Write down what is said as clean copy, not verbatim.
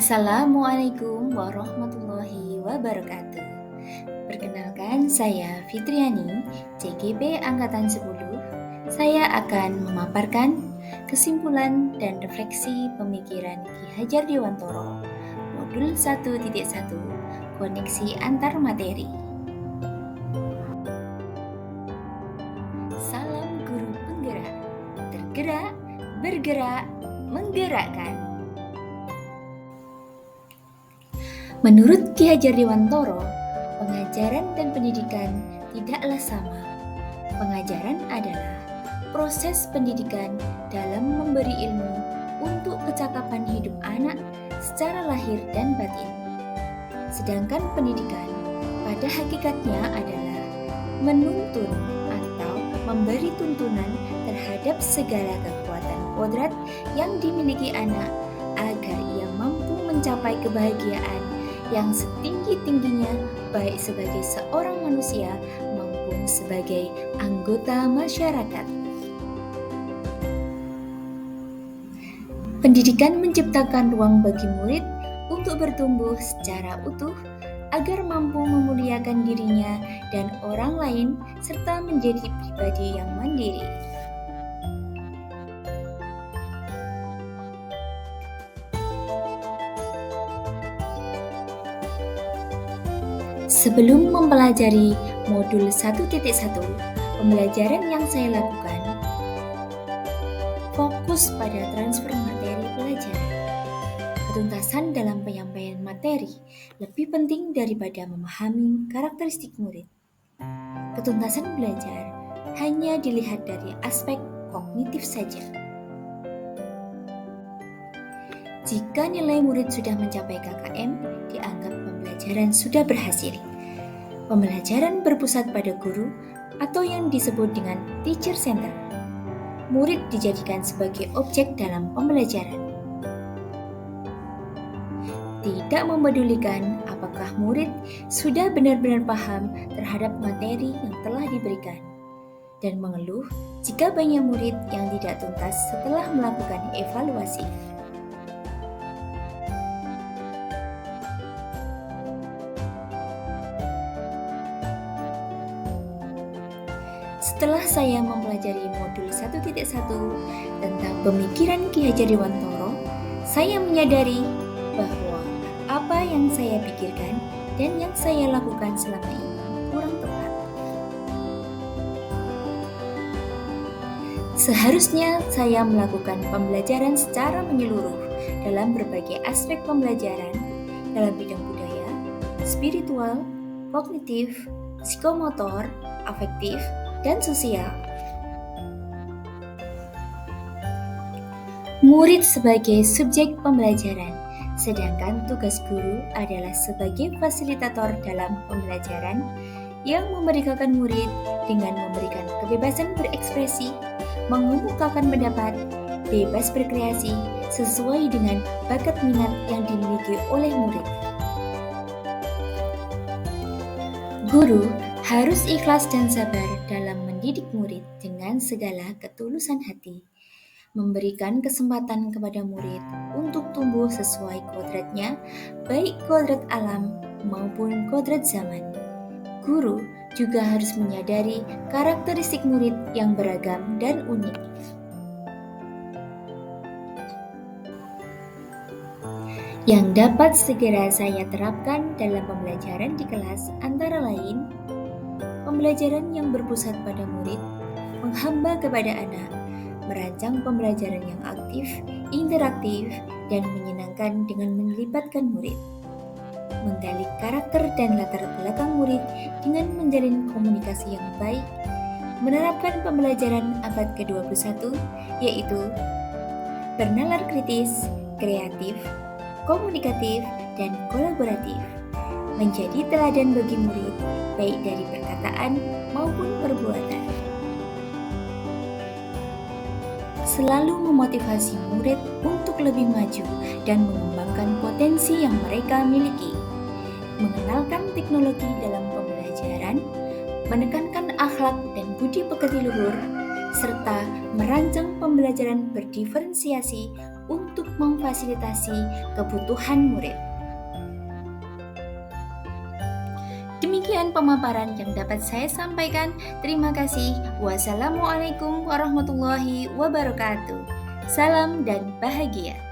Assalamualaikum warahmatullahi wabarakatuh. Perkenalkan, saya Fitriani, CGP Angkatan 10. Saya akan memaparkan kesimpulan dan refleksi pemikiran Ki Hajar Dewantoro, Modul 1.1, Koneksi Antar Materi. Salam guru penggerak, tergerak, bergerak, menggerakkan. Menurut Ki Hajar Dewantoro, pengajaran dan pendidikan tidaklah sama. Pengajaran adalah proses pendidikan dalam memberi ilmu untuk kecakapan hidup anak secara lahir dan batin. Sedangkan pendidikan pada hakikatnya adalah menuntun atau memberi tuntunan terhadap segala kekuatan kodrat yang dimiliki anak agar ia mampu mencapai kebahagiaan yang setinggi-tingginya baik sebagai seorang manusia maupun sebagai anggota masyarakat. Pendidikan menciptakan ruang bagi murid untuk bertumbuh secara utuh agar mampu memuliakan dirinya dan orang lain serta menjadi pribadi yang mandiri. Sebelum mempelajari modul 1.1, pembelajaran yang saya lakukan fokus pada transfer materi pelajaran. Ketuntasan dalam penyampaian materi lebih penting daripada memahami karakteristik murid. Ketuntasan belajar hanya dilihat dari aspek kognitif saja. Jika nilai murid sudah mencapai KKM, dianggap pembelajaran sudah berhasil. Pembelajaran berpusat pada guru atau yang disebut dengan teacher center. Murid dijadikan sebagai objek dalam pembelajaran. Tidak mempedulikan apakah murid sudah benar-benar paham terhadap materi yang telah diberikan, dan mengeluh jika banyak murid yang tidak tuntas setelah melakukan evaluasi. Setelah saya mempelajari modul 1.1 tentang pemikiran Ki Hajar Dewantoro, saya menyadari bahwa apa yang saya pikirkan dan yang saya lakukan selama ini kurang tepat. Seharusnya saya melakukan pembelajaran secara menyeluruh dalam berbagai aspek pembelajaran dalam bidang budaya, spiritual, kognitif, psikomotor, afektif, dan sosial. Murid sebagai subjek pembelajaran, sedangkan tugas guru adalah sebagai fasilitator dalam pembelajaran yang memerdekakan murid dengan memberikan kebebasan berekspresi, mengemukakan pendapat, bebas berkreasi sesuai dengan bakat minat yang dimiliki oleh murid. Guru harus ikhlas dan sabar dalam mendidik murid dengan segala ketulusan hati, memberikan kesempatan kepada murid untuk tumbuh sesuai kodratnya, baik kodrat alam maupun kodrat zaman. Guru juga harus menyadari karakteristik murid yang beragam dan unik. Yang dapat segera saya terapkan dalam pembelajaran di kelas antara lain pembelajaran yang berpusat pada murid, menghamba kepada anak, merancang pembelajaran yang aktif, interaktif, dan menyenangkan dengan melibatkan murid, menggali karakter dan latar belakang murid dengan menjalin komunikasi yang baik, menerapkan pembelajaran abad ke-21, yaitu bernalar kritis, kreatif, komunikatif, dan kolaboratif, menjadi teladan bagi murid, baik dari perkataan maupun perbuatan. Selalu memotivasi murid untuk lebih maju dan mengembangkan potensi yang mereka miliki. Mengenalkan teknologi dalam pembelajaran, menekankan akhlak dan budi pekerti luhur, serta merancang pembelajaran berdiferensiasi untuk memfasilitasi kebutuhan murid. Demikian pemaparan yang dapat saya sampaikan. Terima kasih. Wassalamualaikum warahmatullahi wabarakatuh. Salam dan bahagia.